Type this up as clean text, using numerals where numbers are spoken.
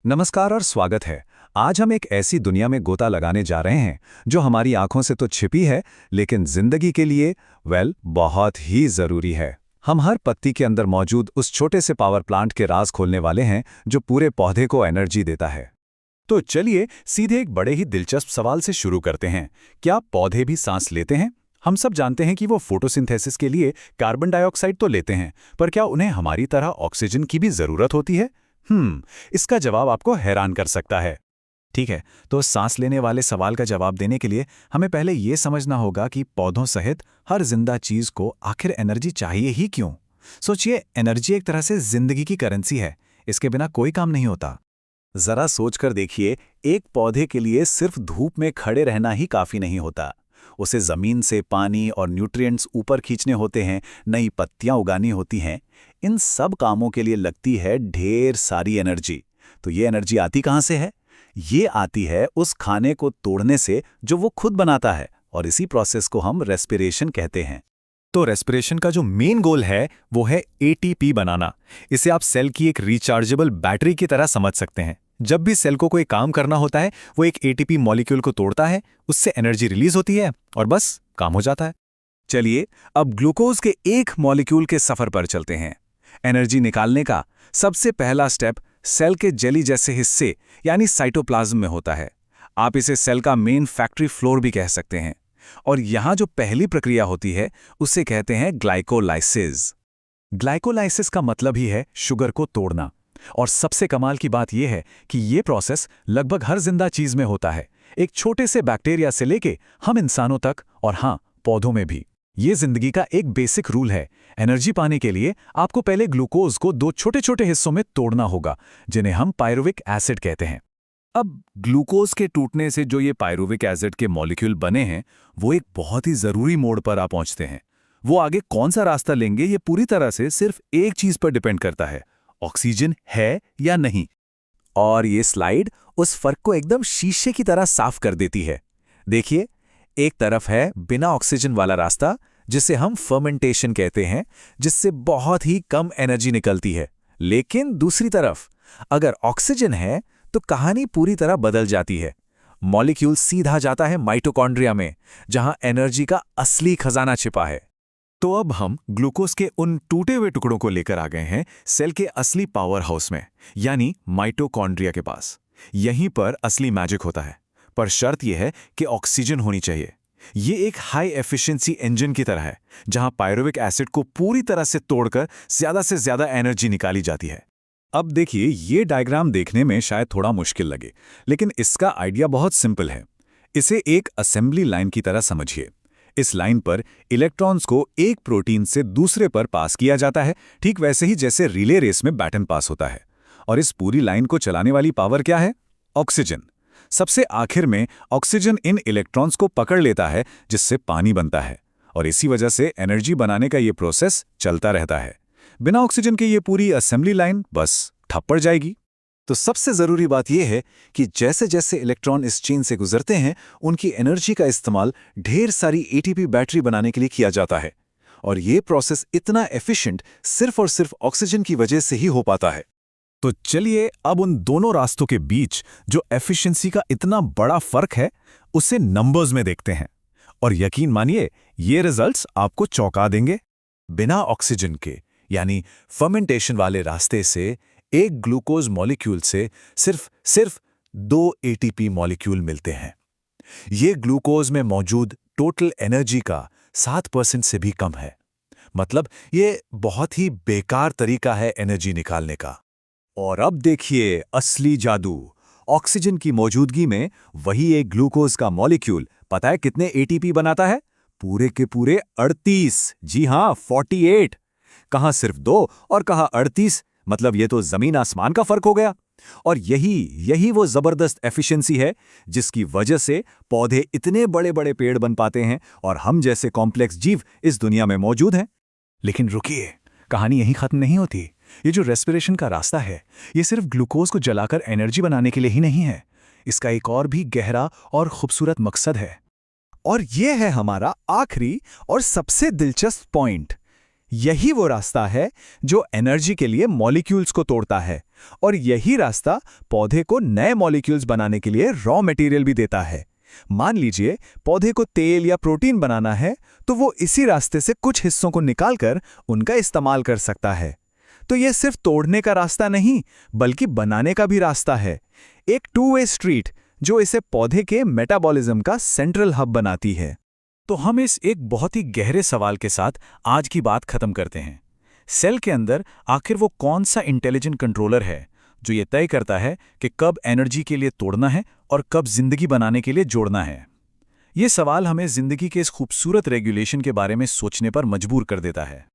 नमस्कार और स्वागत है। आज हम एक ऐसी दुनिया में गोता लगाने जा रहे हैं जो हमारी आंखों से तो छिपी है, लेकिन जिंदगी के लिए बहुत ही जरूरी है। हम हर पत्ती के अंदर मौजूद उस छोटे से पावर प्लांट के राज खोलने वाले हैं जो पूरे पौधे को एनर्जी देता है। तो चलिए सीधे एक बड़े ही दिलचस्प सवाल से शुरू करते हैं। क्या पौधे भी सांस लेते हैं? हम सब जानते हैं कि वो फोटोसिंथेसिस के लिए कार्बन डाइऑक्साइड तो लेते हैं, पर क्या उन्हें हमारी तरह ऑक्सीजन की भी जरूरत होती है? इसका जवाब आपको हैरान कर सकता है। ठीक है, तो सांस लेने वाले सवाल का जवाब देने के लिए हमें पहले ये समझना होगा कि पौधों सहित हर जिंदा चीज को आखिर एनर्जी चाहिए ही क्यों। सोचिए, एनर्जी एक तरह से जिंदगी की करेंसी है। इसके बिना कोई काम नहीं होता। जरा सोचकर देखिए, एक पौधे के लिए सिर्फ धूप में खड़े रहना ही काफी नहीं होता। उसे जमीन से पानी और न्यूट्रिएंट्स ऊपर खींचने होते हैं, नई पत्तियां उगानी होती हैं। इन सब कामों के लिए लगती है ढेर सारी एनर्जी। तो ये एनर्जी आती कहां से है? ये आती है उस खाने को तोड़ने से जो वो खुद बनाता है, और इसी प्रोसेस को हम रेस्पिरेशन कहते हैं। तो रेस्पिरेशन का जो मेन गोल है वो है एटीपी बनाना। इसे आप सेल की एक रिचार्जेबल बैटरी की तरह समझ सकते हैं। जब भी सेल को कोई काम करना होता है, वो एक एटीपी मॉलिक्यूल को तोड़ता है, उससे एनर्जी रिलीज होती है और बस काम हो जाता है। चलिए अब ग्लूकोज के एक मॉलिक्यूल के सफर पर चलते हैं। एनर्जी निकालने का सबसे पहला स्टेप सेल के जेली जैसे हिस्से यानी साइटोप्लाज्म में होता है। आप इसे सेल का मेन फैक्ट्री फ्लोर भी कह सकते हैं। और यहां जो पहली प्रक्रिया होती है उसे कहते हैं ग्लाइकोलाइसिस। ग्लाइकोलाइसिस का मतलब ही है शुगर को तोड़ना। और सबसे कमाल की बात यह है कि यह प्रोसेस लगभग हर जिंदा चीज में होता है, एक छोटे से बैक्टीरिया से लेके हम इंसानों तक, और हां, पौधों में भी। ये जिंदगी का एक बेसिक रूल है। एनर्जी पाने के लिए आपको पहले ग्लूकोज को दो छोटे छोटे हिस्सों में तोड़ना होगा, जिन्हें हम पायरुविक एसिड कहते हैं। अब ग्लूकोज के टूटने से जो ये पायरुविक एसिड के मॉलिक्यूल बने हैं, वो एक बहुत ही जरूरी मोड़ पर आ पहुंचते हैं। वो आगे कौन सा रास्ता लेंगे, ये पूरी तरह से सिर्फ एक चीज पर डिपेंड करता है, ऑक्सीजन है या नहीं। और ये स्लाइड उस फर्क को एकदम शीशे की तरह साफ कर देती है। देखिए, एक तरफ है बिना ऑक्सीजन वाला रास्ता, जिसे हम फर्मेंटेशन कहते हैं, जिससे बहुत ही कम एनर्जी निकलती है। लेकिन दूसरी तरफ अगर ऑक्सीजन है तो कहानी पूरी तरह बदल जाती है। मॉलिक्यूल सीधा जाता है माइटोकॉन्ड्रिया में, जहां एनर्जी का असली खजाना छिपा है। तो अब हम ग्लूकोज के उन टूटे हुए टुकड़ों को लेकर आ गए हैं सेल के असली पावर हाउस में, यानी माइटोकॉन्ड्रिया के पास। यहीं पर असली मैजिक होता है, पर शर्त यह है कि ऑक्सीजन होनी चाहिए। ये एक हाई एफिशिएंसी इंजन की तरह है, जहां पायरुविक एसिड को पूरी तरह से तोड़कर ज्यादा से ज्यादा एनर्जी निकाली जाती है। अब देखिए, ये डायग्राम देखने में शायद थोड़ा मुश्किल लगे, लेकिन इसका आइडिया बहुत सिंपल है। इसे एक असेंबली लाइन की तरह समझिए। इस लाइन पर इलेक्ट्रॉन्स को एक प्रोटीन से दूसरे पर पास किया जाता है, ठीक वैसे ही जैसे रिले रेस में बैटन पास होता है। और इस पूरी लाइन को चलाने वाली पावर क्या है? ऑक्सीजन। सबसे आखिर में ऑक्सीजन इन इलेक्ट्रॉन्स को पकड़ लेता है, जिससे पानी बनता है, और इसी वजह से एनर्जी बनाने का ये प्रोसेस चलता रहता है। बिना ऑक्सीजन के ये पूरी असेंबली लाइन बस ठप पड़ जाएगी। तो सबसे जरूरी बात यह है कि जैसे जैसे इलेक्ट्रॉन इस चेन से गुजरते हैं, उनकी एनर्जी का इस्तेमाल ढेर सारी एटीपी बैटरी बनाने के लिए किया जाता है। और ये प्रोसेस इतना एफिशिएंट सिर्फ और सिर्फ ऑक्सीजन की वजह से ही हो पाता है। तो चलिए अब उन दोनों रास्तों के बीच जो एफिशिएंसी का इतना बड़ा फर्क है, उसे नंबर्स में देखते हैं। और यकीन मानिए, ये रिजल्ट्स आपको चौंका देंगे। बिना ऑक्सीजन के यानी फर्मेंटेशन वाले रास्ते से एक ग्लूकोज मॉलिक्यूल से सिर्फ 2 एटीपी मॉलिक्यूल मिलते हैं। ये ग्लूकोज में मौजूद टोटल एनर्जी का 7% से भी कम है। मतलब ये बहुत ही बेकार तरीका है एनर्जी निकालने का। और अब देखिए असली जादू। ऑक्सीजन की मौजूदगी में वही एक ग्लूकोज का मॉलिक्यूल पता है कितने एटीपी बनाता है? पूरे के पूरे 38। जी हां, 48। कहां सिर्फ 2 और कहां 38। मतलब ये तो जमीन आसमान का फर्क हो गया। और यही वो जबरदस्त एफिशिएंसी है जिसकी वजह से पौधे इतने बड़े बड़े पेड़ बन पाते हैं और हम जैसे कॉम्प्लेक्स जीव इस दुनिया में मौजूद हैं। लेकिन रुकिए, कहानी यहीं खत्म नहीं होती। ये जो रेस्पिरेशन का रास्ता है, ये सिर्फ ग्लूकोज को जलाकर एनर्जी बनाने के लिए ही नहीं है। इसका एक और भी गहरा और खूबसूरत मकसद है। और ये है हमारा आखिरी और सबसे दिलचस्प पॉइंट। यही वो रास्ता है जो एनर्जी के लिए मॉलिक्यूल्स को तोड़ता है, और यही रास्ता पौधे को नए मॉलिक्यूल्स बनाने के लिए रॉ मटेरियल भी देता है। मान लीजिए पौधे को तेल या प्रोटीन बनाना है, तो वो इसी रास्ते से कुछ हिस्सों को निकालकर उनका इस्तेमाल कर सकता है। तो यह सिर्फ तोड़ने का रास्ता नहीं, बल्कि बनाने का भी रास्ता है, एक टू वे स्ट्रीट जो इसे पौधे के मेटाबॉलिज्म का सेंट्रल हब बनाती है। तो हम इस एक बहुत ही गहरे सवाल के साथ आज की बात खत्म करते हैं। सेल के अंदर आखिर वो कौन सा इंटेलिजेंट कंट्रोलर है जो ये तय करता है कि कब एनर्जी के लिए तोड़ना है और कब जिंदगी बनाने के लिए जोड़ना है? ये सवाल हमें जिंदगी के इस खूबसूरत रेगुलेशन के बारे में सोचने पर मजबूर कर देता है।